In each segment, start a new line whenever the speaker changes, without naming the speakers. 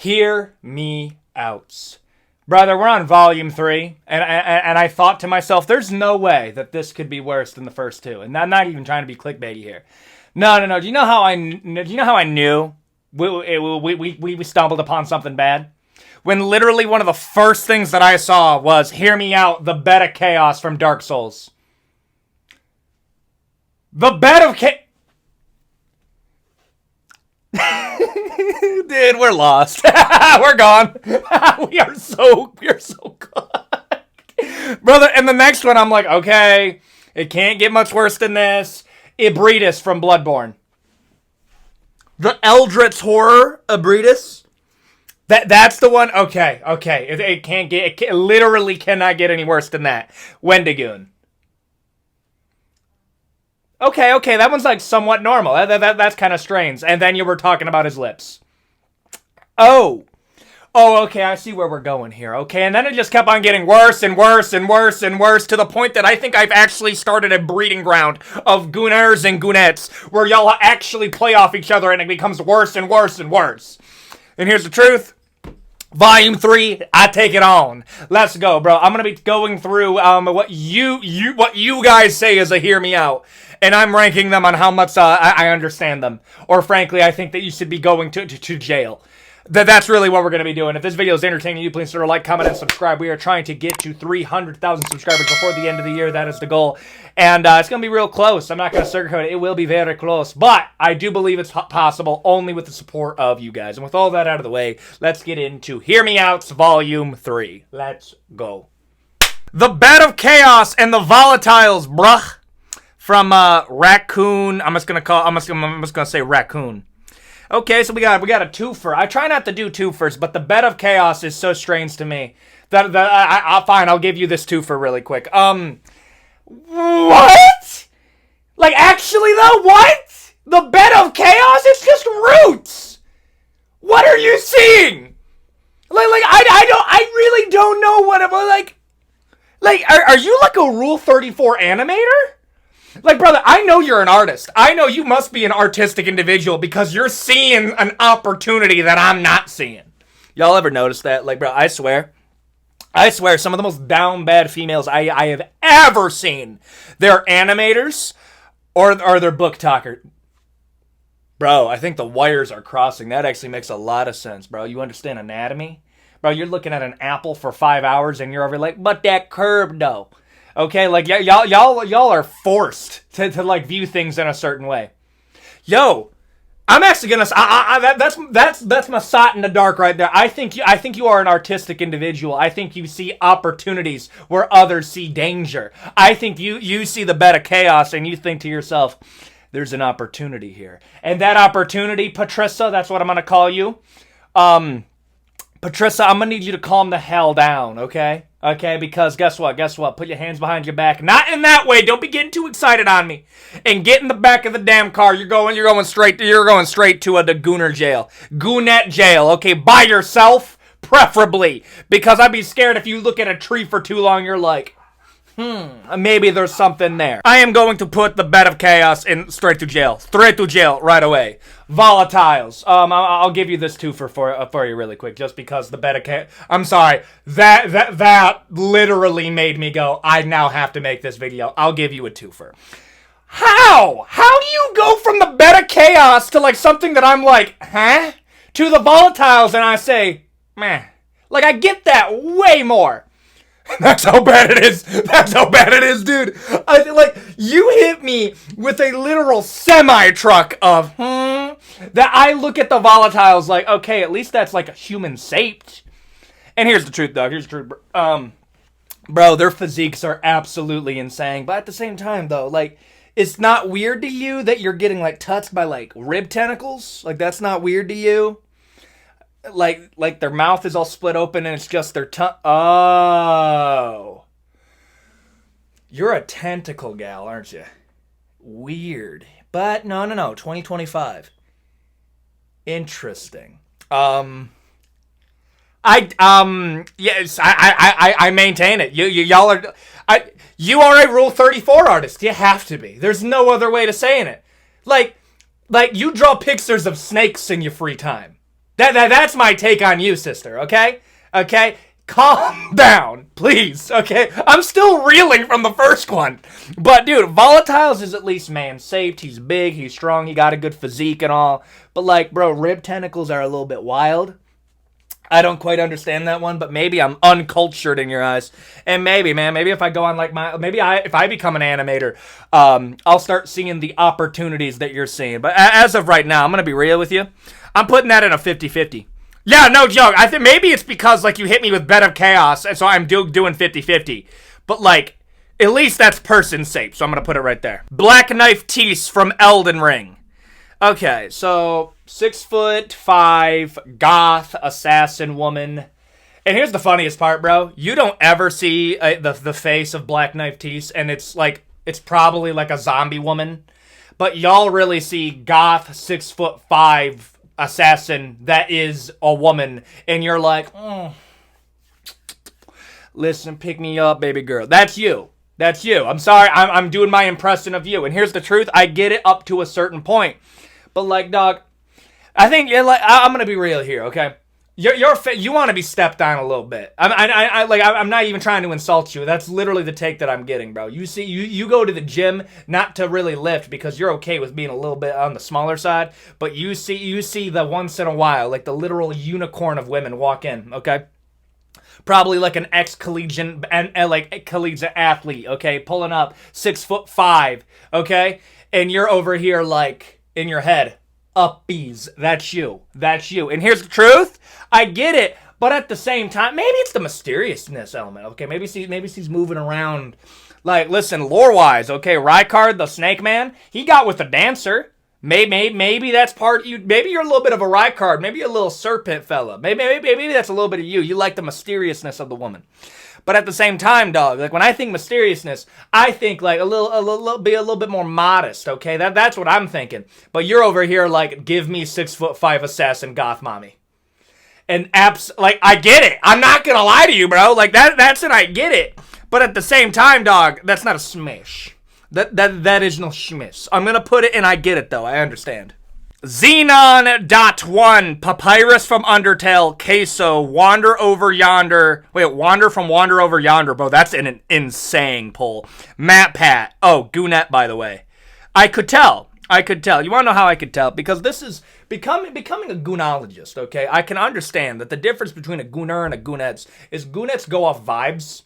Hear me out. Brother, we're on volume 3, and I thought to myself, there's no way that this could be worse than the first two. And I'm not even trying to be clickbaity here. No. Do you know how I knew we stumbled upon something bad? When literally one of the first things that I saw was, hear me out, the bed of chaos from Dark Souls. The bed of chaos. Dude, we're lost. We're gone. we are so gone. Brother, and the next one, I'm like, okay, it can't get much worse than this. Ibridus from Bloodborne. The Eldritch Horror Ibridus. That's the one. Okay. It literally cannot get any worse than that. Wendigoon. Okay, that one's like somewhat normal. That's kind of strange. And then you were talking about his lips. Oh, okay, I see where we're going here. Okay, and then it just kept on getting worse and worse and worse and worse to the point that I think I've actually started a breeding ground of gooners and goonettes where y'all actually play off each other and it becomes worse and worse and worse. And here's the truth. Volume 3, I take it on. Let's go, bro. I'm gonna be going through what you guys say is a hear me out, and I'm ranking them on how much I understand them, or frankly, I think that you should be going to jail. That's really what we're going to be doing. If this video is entertaining you, please consider like, comment, and subscribe. We are trying to get to 300,000 subscribers before the end of the year. That is the goal. And it's going to be real close. I'm not going to sugarcoat it. It will be very close. But I do believe it's possible only with the support of you guys. And with all that out of the way, let's get into Hear Me Out's Volume 3. Let's go. The Bed of Chaos and the Volatiles, bruh. From Raccoon. I'm just gonna say Raccoon. Okay, so we got a twofer. I try not to do twofers, but the Bed of Chaos is so strange to me that fine. I'll give you this twofer really quick. What? Like actually though, what? The Bed of Chaos? It's just roots. What are you seeing? I really don't know what I'm like. Are you like a Rule 34 animator? Like, brother, I know you're an artist. I know you must be an artistic individual because you're seeing an opportunity that I'm not seeing. Y'all ever notice that? Like, bro, I swear, some of the most down bad females I have ever seen, they're animators or they're book talkers. Bro, I think the wires are crossing. That actually makes a lot of sense, bro. You understand anatomy? Bro, you're looking at an apple for 5 hours and you're over like, but that curve, though. Okay, like y'all are forced to like view things in a certain way. Yo, I'm actually gonna. That's my shot in the dark right there. I think you are an artistic individual. I think you see opportunities where others see danger. I think you see the Bed of Chaos and you think to yourself, there's an opportunity here, and that opportunity, Patricia, that's what I'm gonna call you. Patricia, I'm gonna need you to calm the hell down, okay? Okay, because guess what? Put your hands behind your back. Not in that way. Don't be getting too excited on me. And get in the back of the damn car. You're going straight to the Gooner jail. Goonette jail, okay? By yourself, preferably. Because I'd be scared if you look at a tree for too long, you're like, maybe there's something there. I am going to put the Bed of Chaos in straight to jail right away. Volatiles. I'll give you this twofer for you really quick, just because the Bed of Chaos. I'm sorry, that literally made me go, I now have to make this video. I'll give you a twofer. How do you go from the Bed of Chaos to like something that I'm like, huh? To the Volatiles and I say, meh. Like I get that way more. That's how bad it is. Dude. Like, you hit me with a literal semi-truck of, that I look at the Volatiles like, okay, at least that's like a human-shaped. And here's the truth, dog. Bro, their physiques are absolutely insane. But at the same time, though, like, it's not weird to you that you're getting, like, touched by, like, rib tentacles? Like, that's not weird to you? Like their mouth is all split open and it's just their tongue. Oh. You're a tentacle gal, aren't you? Weird. But no. 2025. Interesting. Yes, I maintain it. Y'all are you are a Rule 34 artist. You have to be. There's no other way to saying it. Like you draw pictures of snakes in your free time. That's my take on you, sister, okay? Okay? Calm down, please, okay? I'm still reeling from the first one. But, dude, Volatiles is at least man-shaped. He's big, he's strong, he got a good physique and all. But, like, bro, rib tentacles are a little bit wild. I don't quite understand that one, but maybe I'm uncultured in your eyes. And maybe, man, maybe if I go on like if I become an animator, I'll start seeing the opportunities that you're seeing. But as of right now, I'm going to be real with you. I'm putting that in a 50-50. Yeah, no joke. I think maybe it's because like you hit me with Bed of Chaos, and so I'm doing 50-50. But like, at least that's person safe, so I'm going to put it right there. Black Knife Tease from Elden Ring. Okay, so 6'5", goth, assassin woman. And here's the funniest part, bro. You don't ever see the face of Black Knife Tease, and it's probably like a zombie woman. But y'all really see goth, 6'5", assassin that is a woman, and you're like, listen, pick me up, baby girl. That's you. That's you. I'm sorry, I'm doing my impression of you. And here's the truth. I get it up to a certain point. But like, dog, I think I'm gonna be real here, okay? You want to be stepped on a little bit. I'm not even trying to insult you. That's literally the take that I'm getting, bro. You see, you go to the gym not to really lift because you're okay with being a little bit on the smaller side, but you see the once in a while, like the literal unicorn of women walk in, okay? Probably like an ex-collegiate and like collegiate athlete, okay, pulling up 6'5", okay, and you're over here like. In your head, upbees. That's you. That's you. And here's the truth. I get it, but at the same time, maybe it's the mysteriousness element. Okay, maybe she's moving around. Like, listen, lore-wise, okay, Rykard, the Snake Man, he got with a dancer. Maybe that's part you. Maybe you're a little bit of a Rykard. Maybe a little serpent fella. Maybe that's a little bit of you. You like the mysteriousness of the woman. But at the same time, dog, like when I think mysteriousness, I think like a little bit more modest, okay? That's what I'm thinking. But you're over here like, give me 6'5" assassin goth mommy. And like, I get it. I'm not gonna lie to you, bro. Like that's it, I get it. But at the same time, dog, that's not a smish. That is no schmiss. I'm gonna put it in I get it though, I understand. Xenon.1, Papyrus from Undertale, Queso, Wander Over Yonder. Wait, Wander Over Yonder, bro. That's an insane pull. Matt Pat. Oh, Goonette, by the way. I could tell. You want to know how I could tell? Because this is becoming a goonologist, okay? I can understand that the difference between a gooner and a goonettes is goonettes go off vibes.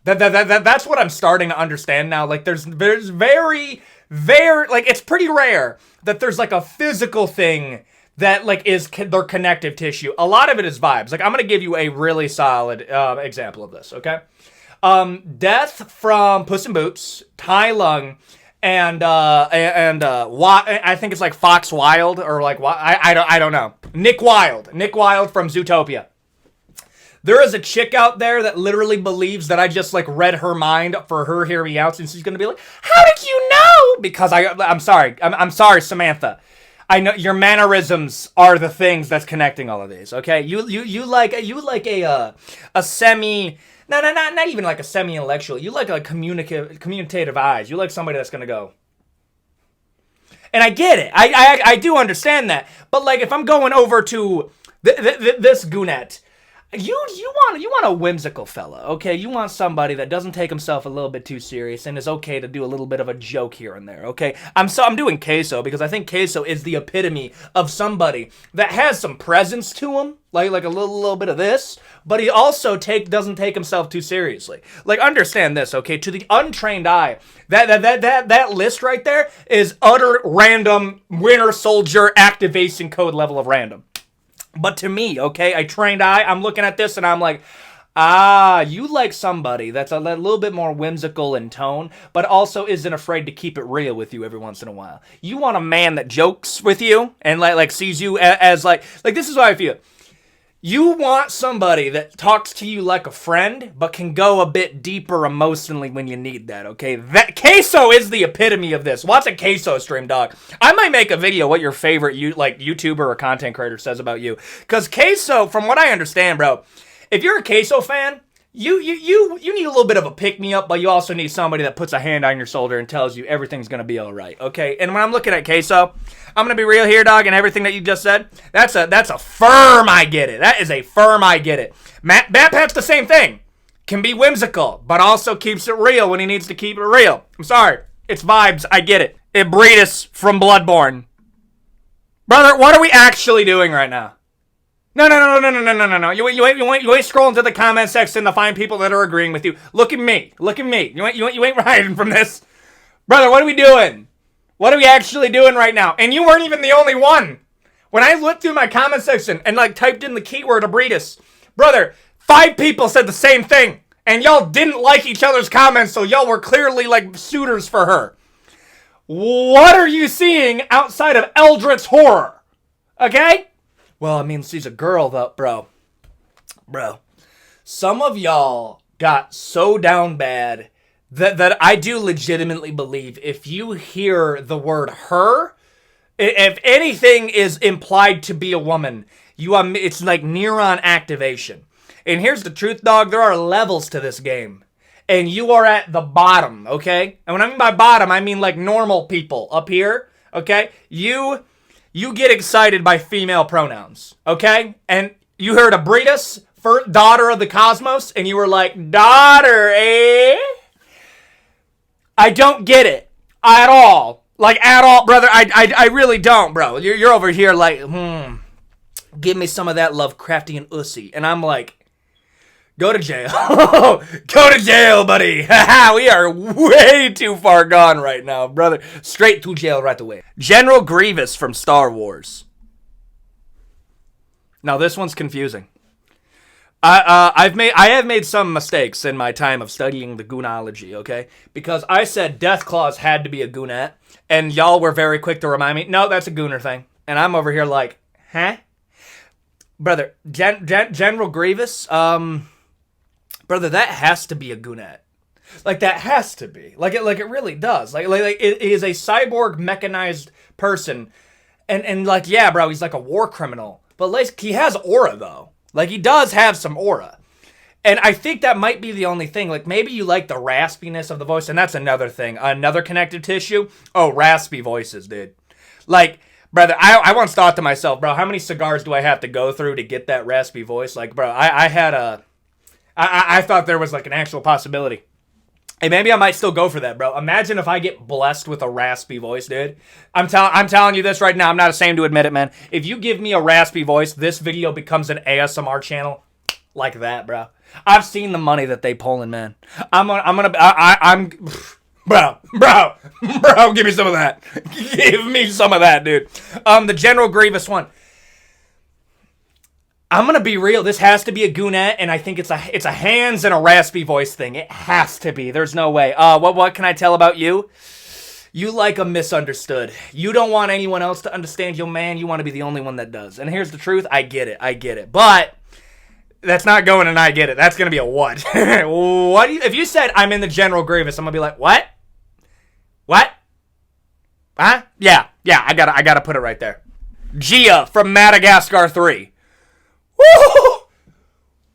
That's what I'm starting to understand now. Like, there's very, like, it's pretty rare that there's, like, a physical thing that, like, is their connective tissue. A lot of it is vibes. Like, I'm going to give you a really solid example of this, okay? Death from Puss in Boots, Tai Lung, and I think it's, like, Fox Wild, or, like, I don't know. Nick Wilde from Zootopia. There is a chick out there that literally believes that I just, like, read her mind for her hear me out, and she's gonna be like, how did you know? Because I'm sorry, Samantha. I know your mannerisms are the things that's connecting all of these, okay? You like a semi, not even like a semi-intellectual. You like a communicative eyes. You like somebody that's gonna go. And I get it. I do understand that. But, like, if I'm going over to this goonette, You want a whimsical fella, okay? You want somebody that doesn't take himself a little bit too serious and is okay to do a little bit of a joke here and there, okay? I'm doing Queso because I think Queso is the epitome of somebody that has some presence to him, like a little bit of this, but he also doesn't take himself too seriously. Like, understand this, okay? To the untrained eye, that list right there is utter random Winter Soldier activation code level of random. But to me, okay, a trained eye, I'm looking at this and I'm like, you like somebody that's a little bit more whimsical in tone, but also isn't afraid to keep it real with you every once in a while. You want a man that jokes with you and like sees you as like this is how I feel. You want somebody that talks to you like a friend, but can go a bit deeper emotionally when you need that, okay? That Queso is the epitome of this. Watch a Queso stream, dog. I might make a video what your favorite YouTuber or content creator says about you. Because Queso, from what I understand, bro, if you're a Queso fan, You need a little bit of a pick-me-up, but you also need somebody that puts a hand on your shoulder and tells you everything's going to be all right, okay? And when I'm looking at Queso, I'm going to be real here, dog, and everything that you just said, that's a firm I get it. That is a firm I get it. Matt Pat's the same thing. Can be whimsical, but also keeps it real when he needs to keep it real. I'm sorry. It's vibes. I get it. Ibridus from Bloodborne. Brother, what are we actually doing right now? No. You ain't scrolling to the comment section to find people that are agreeing with you. Look at me. You ain't hiding from this. Brother, what are we doing? What are we actually doing right now? And you weren't even the only one. When I looked through my comment section and typed in the keyword Ibridus, brother, 5 people said the same thing. And y'all didn't like each other's comments, so y'all were clearly suitors for her. What are you seeing outside of Eldritch horror? Okay? Well, I mean, she's a girl, though, bro. Bro. Some of y'all got so down bad that I do legitimately believe if you hear the word her, if anything is implied to be a woman, it's like neuron activation. And here's the truth, dog. There are levels to this game. And you are at the bottom, okay? And when I mean by bottom, I mean normal people up here, okay? You get excited by female pronouns, okay? And you heard Ibridus, daughter of the cosmos, and you were like, daughter, eh? I don't get it at all. At all, brother. I really don't, bro. You're over here give me some of that Lovecraftian ussy. And I'm like, go to jail. Go to jail, buddy. We are way too far gone right now, brother. Straight to jail right away. General Grievous from Star Wars. Now, this one's confusing. I have made some mistakes in my time of studying the goonology, okay? Because I said Deathclaws had to be a goonette, and y'all were very quick to remind me, no, that's a gooner thing. And I'm over here like, huh? Brother, General Grievous, brother, that has to be a goonette. That has to be. It really does. It is a cyborg mechanized person. And yeah, bro, he's a war criminal. But he has aura, though. He does have some aura. And I think that might be the only thing. Maybe you like the raspiness of the voice, and that's another thing. Another connective tissue. Oh, raspy voices, dude. Brother, I once thought to myself, bro, how many cigars do I have to go through to get that raspy voice? Bro, I thought there was an actual possibility. Hey, maybe I might still go for that, bro. Imagine if I get blessed with a raspy voice, dude. I'm telling you this right now. I'm not ashamed to admit it, man. If you give me a raspy voice, this video becomes an ASMR channel like that, bro. I've seen the money that they pulling, man. Bro, give me some of that. Give me some of that, dude. The General Grievous one. I'm gonna be real. This has to be a goonette, and I think it's a hands and a raspy voice thing. It has to be. There's no way. What can I tell about you? You like a misunderstood. You don't want anyone else to understand you, man. You want to be the only one that does. And here's the truth. I get it. But that's not going and I get it. That's gonna be a what? What? If you said I'm in the General Grievous, I'm gonna be like, what? What? Huh? Yeah. I gotta put it right there. Gia from Madagascar 3. Woo!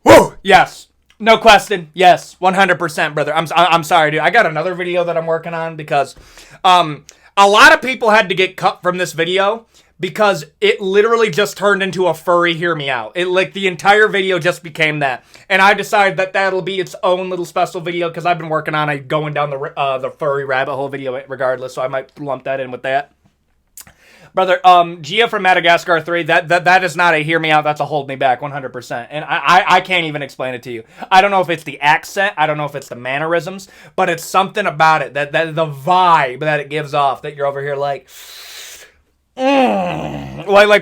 Woo! Yes. No question. Yes. 100%, brother. I'm sorry, dude. I got another video that I'm working on because a lot of people had to get cut from this video because it literally just turned into a furry hear me out. The entire video just became that. And I decided that that'll be its own little special video because I've been working on going down the furry rabbit hole video regardless, so I might lump that in with that. Brother, Gia from Madagascar 3, that is not a hear me out, that's a hold me back, 100%. And I can't even explain it to you. I don't know if it's the accent, I don't know if it's the mannerisms, but it's something about it, that the vibe that it gives off, that you're over here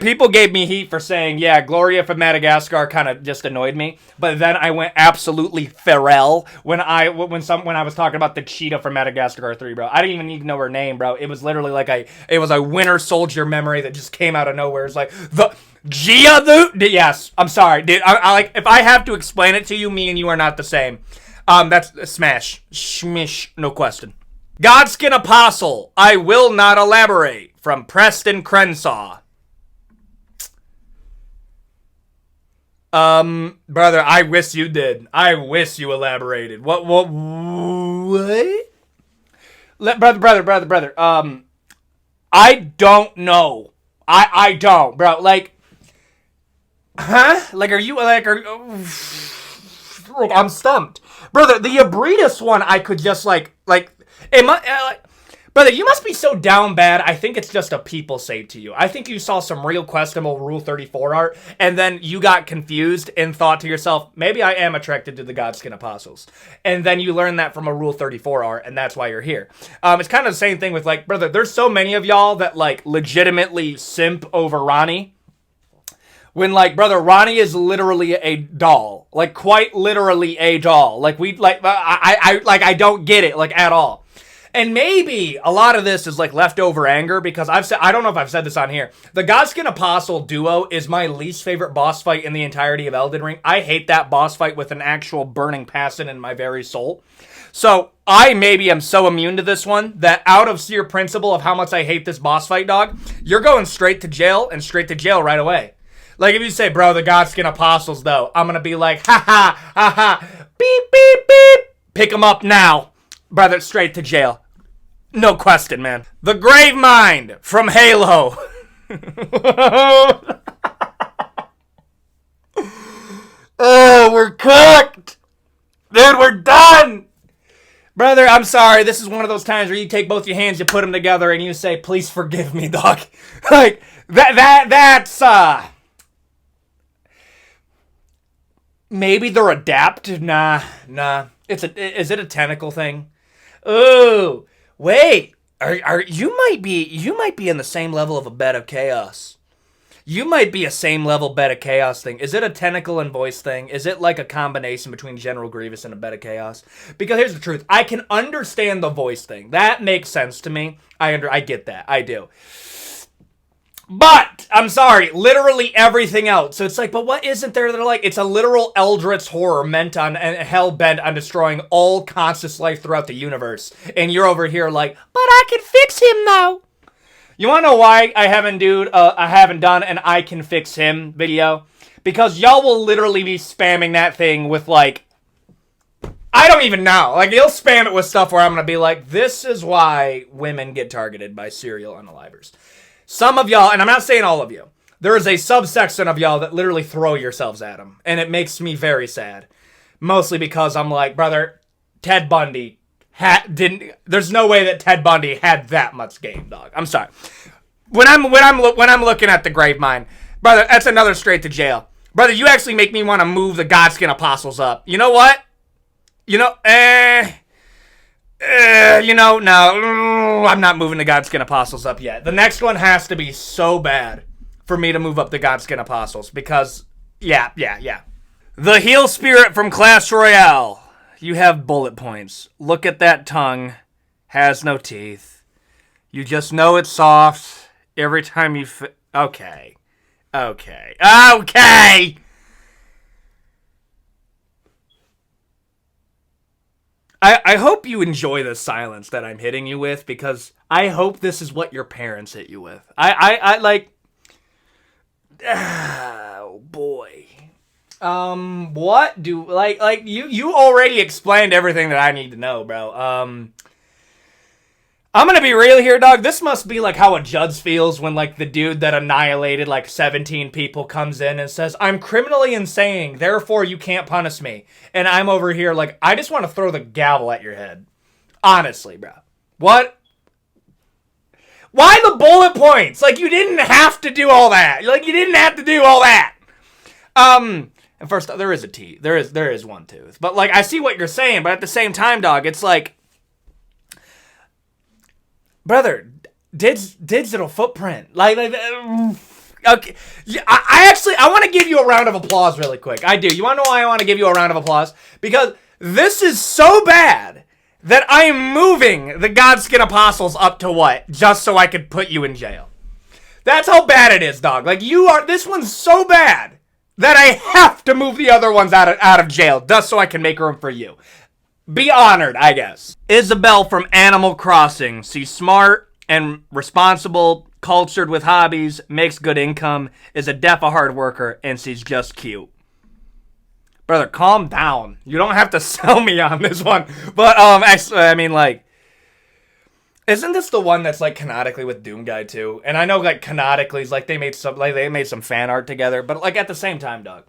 people gave me heat for saying, yeah, Gloria from Madagascar kind of just annoyed me. But then I went absolutely feral when I was talking about the cheetah from Madagascar 3, bro. I didn't even need to know her name, bro. It was literally it was a Winter Soldier memory that just came out of nowhere. It's the Gia, yes, I'm sorry, dude. If I have to explain it to you, me and you are not the same. That's a smash, shmish, no question. Godskin Apostle, I will not elaborate, from Preston Crenshaw. Brother, I wish you did. I wish you elaborated. What? Brother. I don't know. I don't, bro. Like, huh? Like, I'm stumped. Brother, the Abritas one, I could just, brother, you must be so down bad, I think it's just a people say to you. I think you saw some real questionable Rule 34 art, and then you got confused and thought to yourself, maybe I am attracted to the Godskin Apostles. And then you learned that from a Rule 34 art, and that's why you're here. It's kind of the same thing with, like, brother, there's so many of y'all that, like, legitimately simp over Ronnie. When, like, brother, Ronnie is literally a doll. Like, quite literally a doll. Like, I don't get it, like, at all. And maybe a lot of this is, like, leftover anger, because I don't know if I've said this on here. The Godskin Apostle duo is my least favorite boss fight in the entirety of Elden Ring. I hate that boss fight with an actual burning passion in my very soul. So, I maybe am so immune to this one that out of sheer principle of how much I hate this boss fight, dog, you're going straight to jail and straight to jail right away. Like, if you say, bro, the Godskin Apostles, though, I'm gonna be like, ha, beep, beep, beep, pick them up now. Brother, straight to jail. No question, man. The Grave Mind from Halo. Oh, we're cooked. Dude, we're done. Brother, I'm sorry. This is one of those times where you take both your hands, you put them together, and you say, please forgive me, dog. Like, that's, maybe they're adapted. Nah. Is it a tentacle thing? Ooh, wait. You might be in the same level of a bed of chaos. You might be a same level bed of chaos thing. Is it a tentacle and voice thing? Is it like a combination between General Grievous and a bed of chaos? Because here's the truth. I can understand the voice thing. That makes sense to me. I get that. I do. But, I'm sorry, literally everything else. So it's like, but what isn't there that are like, it's a literal eldritch horror meant on, and hell-bent on destroying all conscious life throughout the universe. And you're over here like, but I can fix him now. You wanna know why I haven't done an I can fix him video? Because y'all will literally be spamming that thing with like, I don't even know. Like, you'll spam it with stuff where I'm gonna be like, this is why women get targeted by serial unalivers. Some of y'all, and I'm not saying all of you, there is a subsection of y'all that literally throw yourselves at him. And it makes me very sad. Mostly because I'm like, brother, Ted Bundy there's no way that Ted Bundy had that much game, dog. I'm sorry. When I'm looking at the Grave Mine, brother, that's another straight to jail. Brother, you actually make me want to move the Godskin Apostles up. You know what? No, I'm not moving the Godskin Apostles up yet. The next one has to be so bad for me to move up the Godskin Apostles because, yeah. The Heel Spirit from Clash Royale. You have bullet points. Look at that tongue. Has no teeth. You just know it's soft every time you... Okay. I hope you enjoy the silence that I'm hitting you with, because I hope this is what your parents hit you with. I like... Oh, boy. What do... Like, you already explained everything that I need to know, bro. I'm gonna be real here, dog. This must be like how a judge feels when, like, the dude that annihilated, like, 17 people comes in and says, I'm criminally insane, therefore you can't punish me. And I'm over here like, I just want to throw the gavel at your head. Honestly, bro. What? Why the bullet points? Like, you didn't have to do all that. Like, you didn't have to do all that. And first, there is a teeth. There is one tooth. But, like, I see what you're saying, but at the same time, dog, it's like... Brother, digital footprint. Like okay. I want to give you a round of applause really quick. I do. You want to know why I want to give you a round of applause? Because this is so bad that I am moving the Godskin Apostles up to what? Just so I could put you in jail. That's how bad it is, dog. Like, this one's so bad that I have to move the other ones out of jail just so I can make room for you. Be honored, I guess. Isabel from Animal Crossing. She's smart and responsible, cultured with hobbies, makes good income, is a deaf a hard worker, and she's just cute. Brother, calm down. You don't have to sell me on this one. But, actually, I mean, like, isn't this the one that's, like, canonically with Doom Guy, too? And I know, like, canonically, like, they made some fan art together. But, like, at the same time, dog,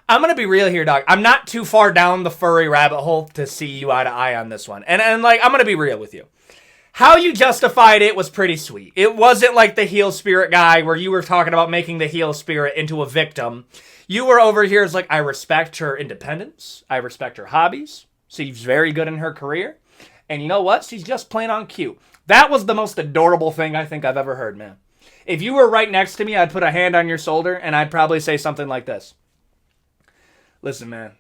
I'm gonna be real here, dog. I'm not too far down the furry rabbit hole to see you eye to eye on this one. And like, I'm gonna be real with you. How you justified it was pretty sweet. It wasn't like the heel spirit guy where you were talking about making the heel spirit into a victim. You were over here as like, I respect her independence. I respect her hobbies. She's very good in her career. And you know what? She's just plain on cute. That was the most adorable thing I think I've ever heard, man. If you were right next to me, I'd put a hand on your shoulder and I'd probably say something like this. Listen, man.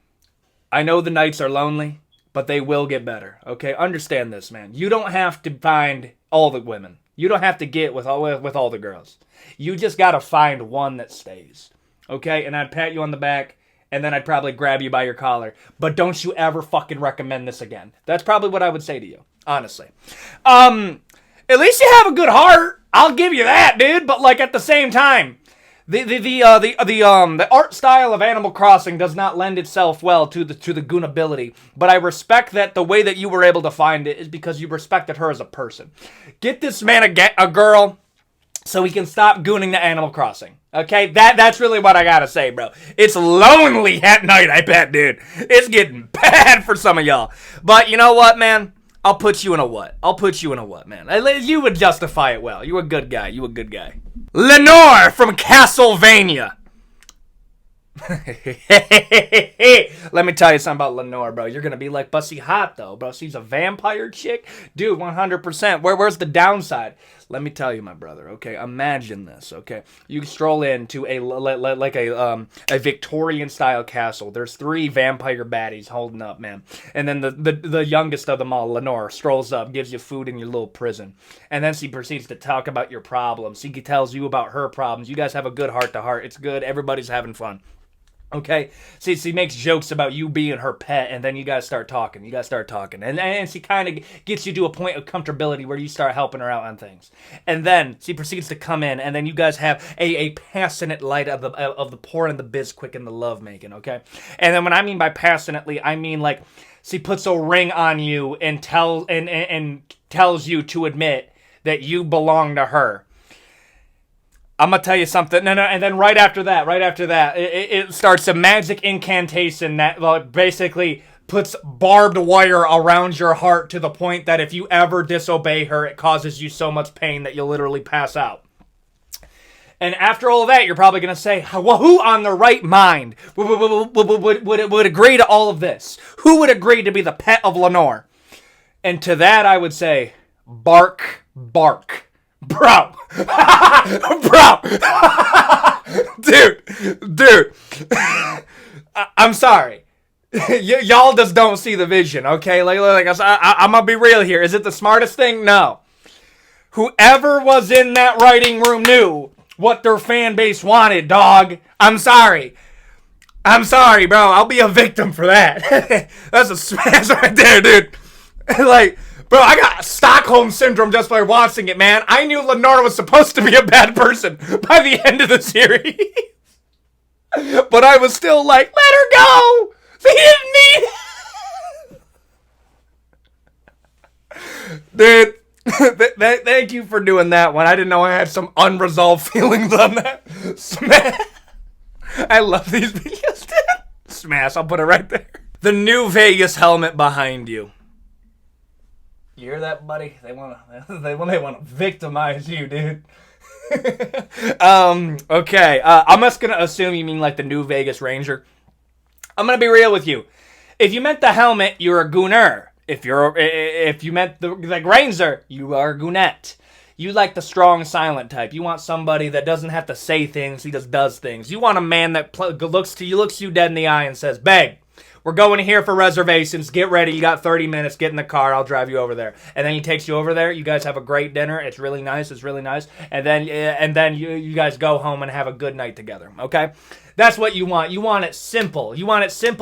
I know the nights are lonely, but they will get better, okay? Understand this, man. You don't have to find all the women. You don't have to get with all the girls. You just got to find one that stays. Okay, and I'd pat you on the back, and then I'd probably grab you by your collar. But don't you ever fucking recommend this again. That's probably what I would say to you, honestly. At least you have a good heart. I'll give you that, dude. But like at the same time, the art style of Animal Crossing does not lend itself well to the goonability. But I respect that the way that you were able to find it is because you respected her as a person. Get this man a girl so he can stop gooning the Animal Crossing. Okay, that's really what I gotta say, bro. It's lonely at night, I bet, dude. It's getting bad for some of y'all. But you know what, man? I'll put you in a what? Man? You would justify it well. You a good guy. Lenore from Castlevania. Let me tell you something about Lenore, bro. You're gonna be like, but she hot though, bro. She's a vampire chick, dude. 100%. Where's the downside? Let me tell you, my brother. Okay, imagine this. Okay, you stroll into a Victorian style castle. There's 3 vampire baddies holding up, man. And then the youngest of them all, Lenore, strolls up, gives you food in your little prison, and then she proceeds to talk about your problems. She tells you about her problems. You guys have a good heart to heart. It's good. Everybody's having fun. Okay, she makes jokes about you being her pet, and then you guys start talking. And she kind of gets you to a point of comfortability where you start helping her out on things. And then she proceeds to come in, and then you guys have a passionate light of the pour and the biz quick and the love making, okay? And then when I mean by passionately, I mean like she puts a ring on you and tells you to admit that you belong to her. I'm going to tell you something. No, and then right after that, it starts a magic incantation that basically puts barbed wire around your heart to the point that if you ever disobey her, it causes you so much pain that you'll literally pass out. And after all of that, you're probably going to say, well, who on their right mind would agree to all of this? Who would agree to be the pet of Lenore? And to that, I would say, bark. Bro. Dude. I'm sorry. Y'all just don't see the vision, okay? Like I'm gonna be real here. Is it the smartest thing? No. Whoever was in that writing room knew what their fan base wanted, dog. I'm sorry, bro. I'll be a victim for that. That's a smash right there, dude. Like, bro, I got Stockholm Syndrome just by watching it, man. I knew Lenore was supposed to be a bad person by the end of the series. But I was still like, let her go! She didn't need... Dude, thank you for doing that one. I didn't know I had some unresolved feelings on that. Smash. I love these videos, dude. Smash, I'll put it right there. The New Vegas helmet behind you. You hear that, buddy? They wanna victimize you, dude. Okay. I'm just gonna assume you mean like the New Vegas Ranger. I'm gonna be real with you. If you meant the helmet, you're a gooner. If you meant the Ranger, you are a goonette. You like the strong, silent type. You want somebody that doesn't have to say things, he just does things. You want a man that looks you dead in the eye and says, "Babe, we're going here for reservations. Get ready. You got 30 minutes. Get in the car. I'll drive you over there." And then he takes you over there. You guys have a great dinner. It's really nice. And then you guys go home and have a good night together. Okay? That's what you want. You want it simple.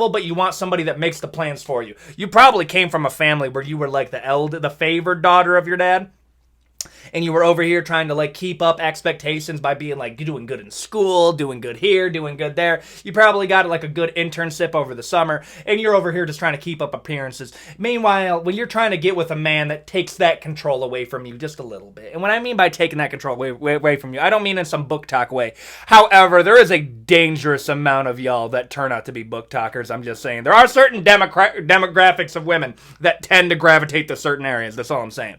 But you want somebody that makes the plans for you. You probably came from a family where you were like the favored daughter of your dad. and you were over here trying to like keep up expectations by being like you're doing good in school, doing good here, doing good there. You probably got like a good internship over the summer, and you're over here just trying to keep up appearances. Meanwhile, when you're trying to get with a man that takes that control away from you just a little bit, and what I mean by taking that control away from you, I don't mean in some book talk way. However, there is a dangerous amount of y'all that turn out to be book talkers. I'm just saying. There are certain demographics of women that tend to gravitate to certain areas. That's all I'm saying.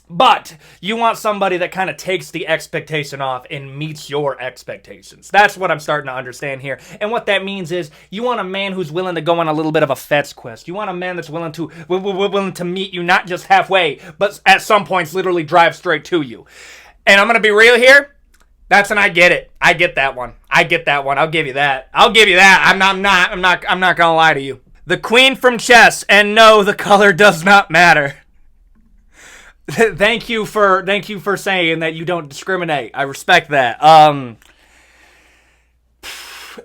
But you want somebody that kind of takes the expectation off and meets your expectations. That's what I'm starting to understand here. And what that means is you want a man who's willing to go on a little bit of a fetch quest. You want a man that's willing to meet you not just halfway, but at some points literally drive straight to you. And I'm going to be real here. That's an I get it. I get that one. I get that one. I'll give you that. I'm not going to lie to you. The queen from chess, and no, the color does not matter. Thank you for saying that you don't discriminate. I respect that.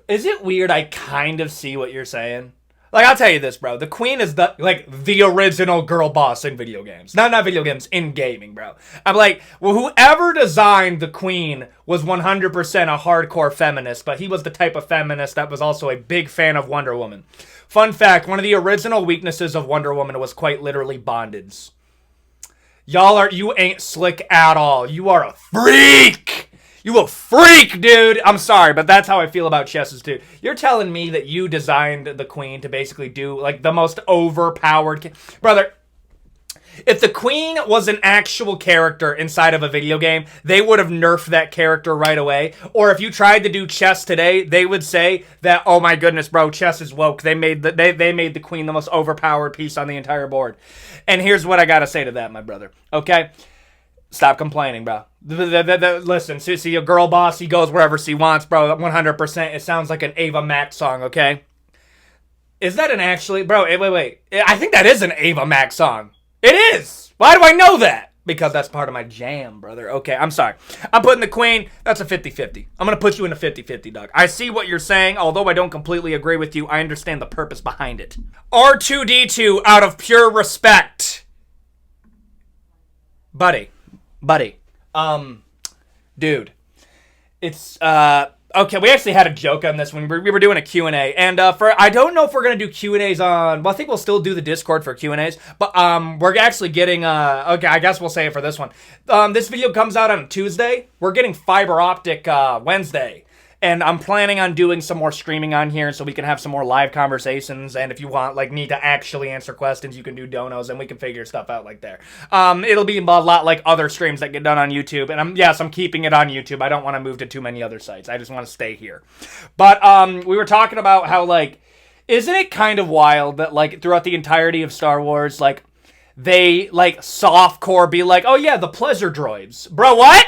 Is it weird? I kind of see what you're saying. Like, I'll tell you this, bro. The queen is the original girl boss in video games. Not video games, in gaming, bro. I'm like, well, whoever designed the queen was 100% a hardcore feminist, but he was the type of feminist that was also a big fan of Wonder Woman. Fun fact, one of the original weaknesses of Wonder Woman was quite literally bondage. You ain't slick at all. You are a freak. You a freak, dude. I'm sorry, but that's how I feel about chesses, too. You're telling me that you designed the queen to basically do, like, the most overpowered... Brother, if the queen was an actual character inside of a video game, they would have nerfed that character right away. Or if you tried to do chess today, they would say that, oh my goodness, bro, chess is woke. They made the queen the most overpowered piece on the entire board. And here's what I gotta say to that, my brother. Okay? Stop complaining, bro. Listen, see a girl boss, he goes wherever she wants, bro. 100%. It sounds like an Ava Max song, okay? Is that an actually... Bro, wait. I think that is an Ava Max song. It is! Why do I know that? Because that's part of my jam, brother. Okay, I'm sorry. I'm putting the queen, that's a 50-50. I'm going to put you in a 50-50, dog. I see what you're saying. Although I don't completely agree with you, I understand the purpose behind it. R2-D2, out of pure respect. Buddy. Dude. It's, okay, we actually had a joke on this when we were doing a Q&A, and I don't know if we're going to do Q&As on, well, I think we'll still do the Discord for Q&As, but we're actually getting, okay, I guess we'll say it for this one. This video comes out on Tuesday. We're getting fiber optic Wednesday, and I'm planning on doing some more streaming on here so we can have some more live conversations, and if you want, like, need to actually answer questions, you can do donos, and we can figure stuff out like there. It'll be a lot like other streams that get done on YouTube, and I'm keeping it on YouTube. I don't want to move to too many other sites. I just want to stay here. But, we were talking about how, like, isn't it kind of wild that, like, throughout the entirety of Star Wars, like, they, like, softcore be like, oh yeah, the pleasure droids. Bro, what?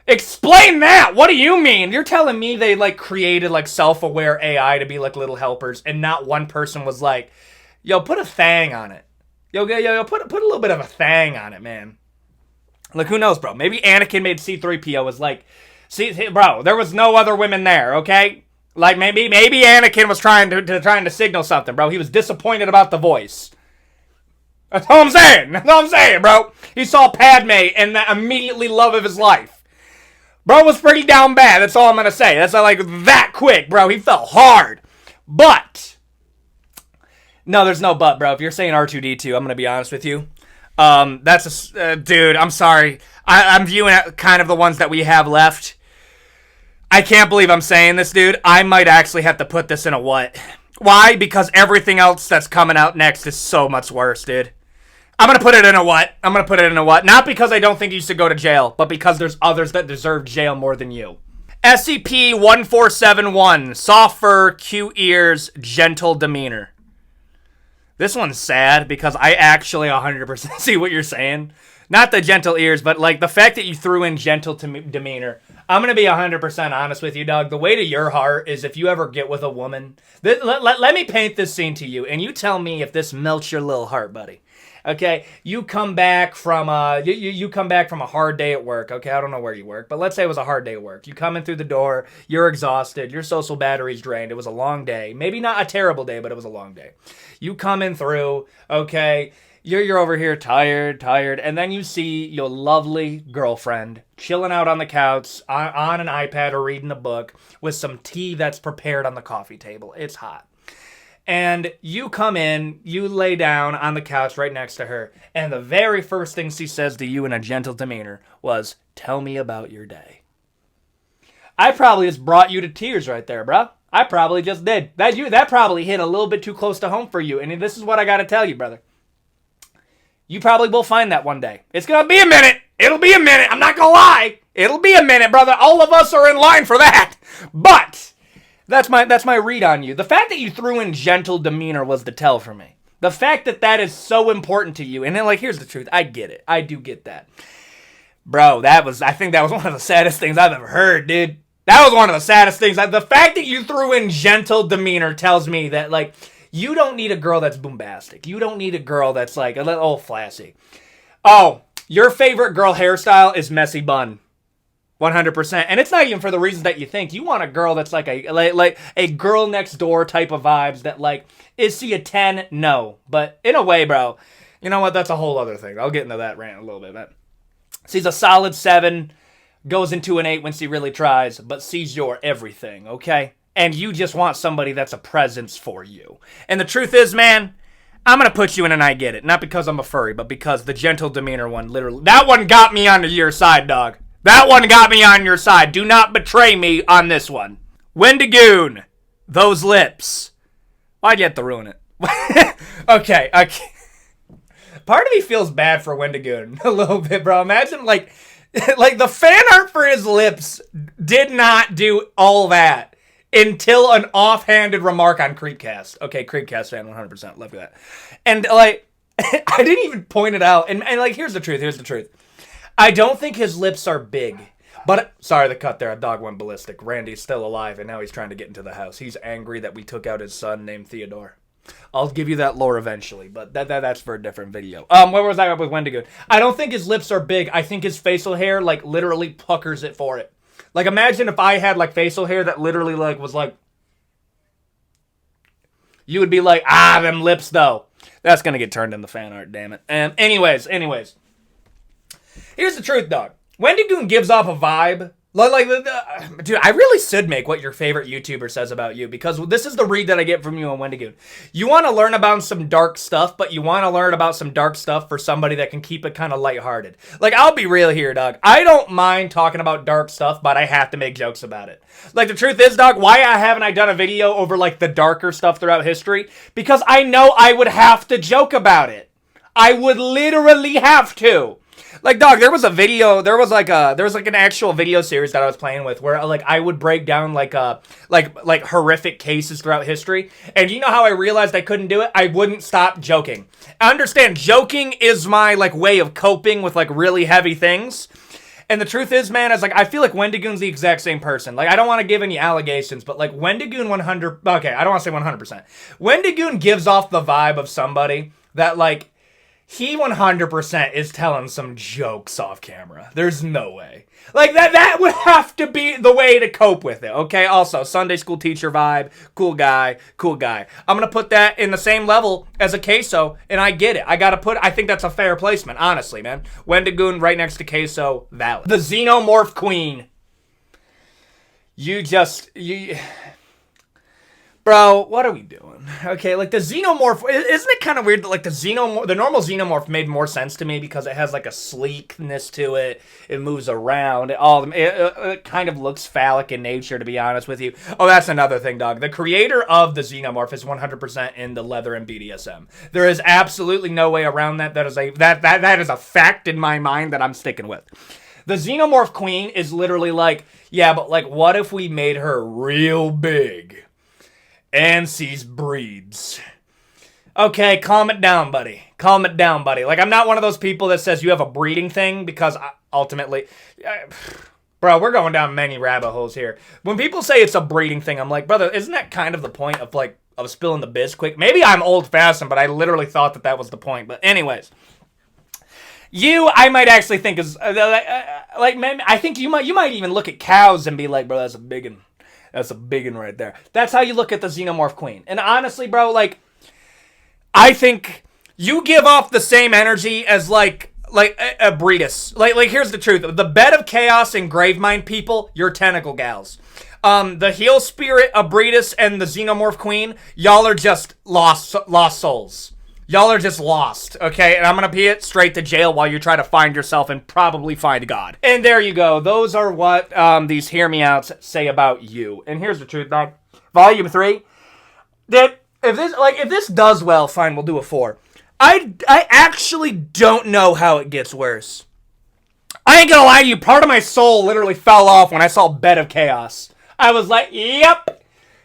Explain that! What do you mean? You're telling me they, like, created, like, self-aware AI to be, like, little helpers, and not one person was like, yo, put a thang on it. Yo, put a little bit of a thang on it, man. Like, who knows, bro? Maybe Anakin made C-3PO was like, see, bro, there was no other women there, okay? Like, maybe Anakin was trying to signal something, bro. He was disappointed about the voice. That's all I'm saying, bro. He saw Padme and that immediately love of his life. Bro was pretty down bad. That's all I'm going to say. That's like that quick, bro. He fell hard. But, no, there's no but, bro. If you're saying R2-D2, I'm going to be honest with you. Dude, I'm sorry. I'm viewing kind of the ones that we have left. I can't believe I'm saying this, dude. I might actually have to put this in a what. Why? Because everything else that's coming out next is so much worse, dude. I'm going to put it in a what. Not because I don't think you should go to jail, but because there's others that deserve jail more than you. SCP-1471. Soft fur, cute ears, gentle demeanor. This one's sad because I actually 100% see what you're saying. Not the gentle ears, but like the fact that you threw in gentle demeanor. I'm going to be 100% honest with you, dog. The way to your heart is if you ever get with a woman. Let me paint this scene to you, and you tell me if this melts your little heart, buddy. Okay, you come back from you come back from a hard day at work. Okay, I don't know where you work, but let's say it was a hard day at work. You come in through the door, you're exhausted, your social battery's drained. It was a long day. Maybe not a terrible day, but it was a long day. You come in through, okay, You're over here tired, and then you see your lovely girlfriend chilling out on the couch on an iPad or reading a book with some tea that's prepared on the coffee table. It's hot. And you come in, you lay down on the couch right next to her, and the very first thing she says to you in a gentle demeanor was, "Tell me about your day." I probably just brought you to tears right there, bro. I probably just did. That probably hit a little bit too close to home for you. And this is what I got to tell you, brother. You probably will find that one day. It's going to be a minute. It'll be a minute. I'm not going to lie. It'll be a minute, brother. All of us are in line for that. But that's my read on you. The fact that you threw in gentle demeanor was the tell for me. The fact that that is so important to you. And then, like, here's the truth. I get it. I do get that. Bro, I think that was one of the saddest things I've ever heard, dude. That was one of the saddest things. The fact that you threw in gentle demeanor tells me that, like, you don't need a girl that's bombastic. You don't need a girl that's, like, a little flashy. Oh, your favorite girl hairstyle is messy bun. 100%. And it's not even for the reasons that you think. You want a girl that's like a girl next door type of vibes that, like, is she a 10? No. But in a way, bro, you know what? That's a whole other thing. I'll get into that rant a little bit, man. She's a solid 7. Goes into an 8 when she really tries, but sees your everything, okay? And you just want somebody that's a presence for you. And the truth is, man, I'm going to put you in an I get it. Not because I'm a furry, but because the gentle demeanor one, literally, that one got me onto your side, dog. That one got me on your side. Do not betray me on this one. Wendigoon, those lips. Why'd you have to ruin it? Okay. Part of me feels bad for Wendigoon a little bit, bro. Imagine, like the fan art for his lips did not do all that until an offhanded remark on Creepcast. Okay, Creepcast fan, 100%. Love that. And, like, I didn't even point it out. And like, here's the truth. I don't think his lips are big. But, sorry, the cut there. A dog went ballistic. Randy's still alive, and now he's trying to get into the house. He's angry that we took out his son named Theodore. I'll give you that lore eventually, but that's for a different video. Where was I with Wendigoon? I don't think his lips are big. I think his facial hair, like, literally puckers it for it. Like, imagine if I had, like, facial hair that literally, like, was like... You would be like, them lips, though. That's gonna get turned into fan art, damn it. And anyways. Here's the truth, dog. Wendigoon gives off a vibe. Dude, I really should make what your favorite YouTuber says about you, because this is the read that I get from you on Wendigoon. You want to learn about some dark stuff, but you want to learn about some dark stuff for somebody that can keep it kind of lighthearted. Like, I'll be real here, dog. I don't mind talking about dark stuff, but I have to make jokes about it. Like, the truth is, dog, why haven't I done a video over, like, the darker stuff throughout history? Because I know I would have to joke about it. I would literally have to. Like, dog, there was an actual video series that I was playing with where, like, I would break down, like horrific cases throughout history. And you know how I realized I couldn't do it? I wouldn't stop joking. I understand joking is my, like, way of coping with, like, really heavy things. And the truth is, man, I feel like Wendigoon's the exact same person. Like, I don't want to give any allegations, but, like, Wendigoon 100... Okay, I don't want to say 100%. Wendigoon gives off the vibe of somebody that, like, he 100% is telling some jokes off camera. There's no way. Like, that would have to be the way to cope with it, okay? Also, Sunday school teacher vibe, cool guy. I'm going to put that in the same level as a Queso, and I get it. I think that's a fair placement, honestly, man. Wendigoon right next to Queso, valid. The Xenomorph Queen. Bro, what are we doing? Okay, like, the Xenomorph, isn't it kind of weird that, like, the normal Xenomorph made more sense to me because it has, like, a sleekness to it. It moves around. It kind of looks phallic in nature, to be honest with you. Oh, that's another thing, dog. The creator of the Xenomorph is 100% into leather and BDSM. There is absolutely no way around that. That is a fact in my mind that I'm sticking with. The Xenomorph Queen is literally like, yeah, but, like, what if we made her real big? And sees breeds. Okay, calm it down, buddy. Like, I'm not one of those people that says you have a breeding thing, because ultimately... Bro, we're going down many rabbit holes here. When people say it's a breeding thing, I'm like, brother, isn't that kind of the point of, like, of spilling the biz quick? Maybe I'm old-fashioned, but I literally thought that was the point. But anyways... I might actually think is... I think you might even look at cows and be like, bro, that's a big one. That's a big one right there. That's how you look at the Xenomorph Queen. And honestly, bro, like, I think You give off the same energy as like a Breedis. Like here's the truth: the Bed of Chaos and Gravemind people, you're tentacle gals. The Heal Spirit, Abretus, and the Xenomorph Queen, y'all are just lost souls. Y'all are just lost, okay? And I'm gonna pee it straight to jail while you try to find yourself and probably find God. And there you go. Those are what these Hear Me Outs say about you. And here's the truth, dog. Volume 3. If this does well, fine, we'll do a 4. I actually don't know how it gets worse. I ain't gonna lie to you, part of my soul literally fell off when I saw Bed of Chaos. I was like, yep,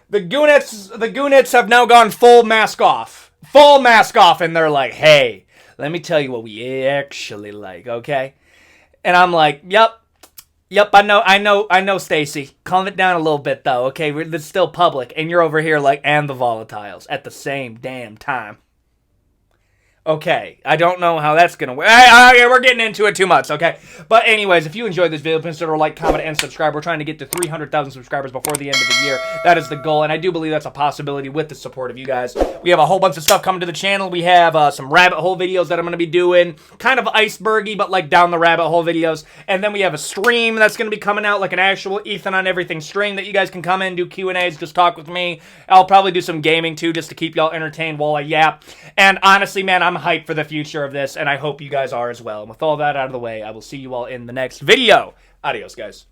the Goonets have now gone full mask off. Full mask off, and they're like, hey, let me tell you what we actually like, okay? And I'm like, yep, I know, Stacy. Calm it down a little bit, though, okay? It's still public, and you're over here like, and the volatiles at the same damn time. Okay, I don't know how that's gonna work. We're getting into it too much, okay? But anyways, if you enjoyed this video, consider like, comment, and subscribe. We're trying to get to 300,000 subscribers before the end of the year. That is the goal, and I do believe that's a possibility with the support of you guys. We have a whole bunch of stuff coming to the channel. We have some rabbit hole videos that I'm going to be doing, kind of icebergy, but like down the rabbit hole videos. And then we have a stream that's going to be coming out, like an actual Ethan on Everything stream that you guys can come in, do Q&As, just talk with me. I'll probably do some gaming too, just to keep y'all entertained while I yap. And honestly, man, I'm hyped for the future of this, and I hope you guys are as well. And with all that out of the way, I will see you all in the next video. Adios, guys.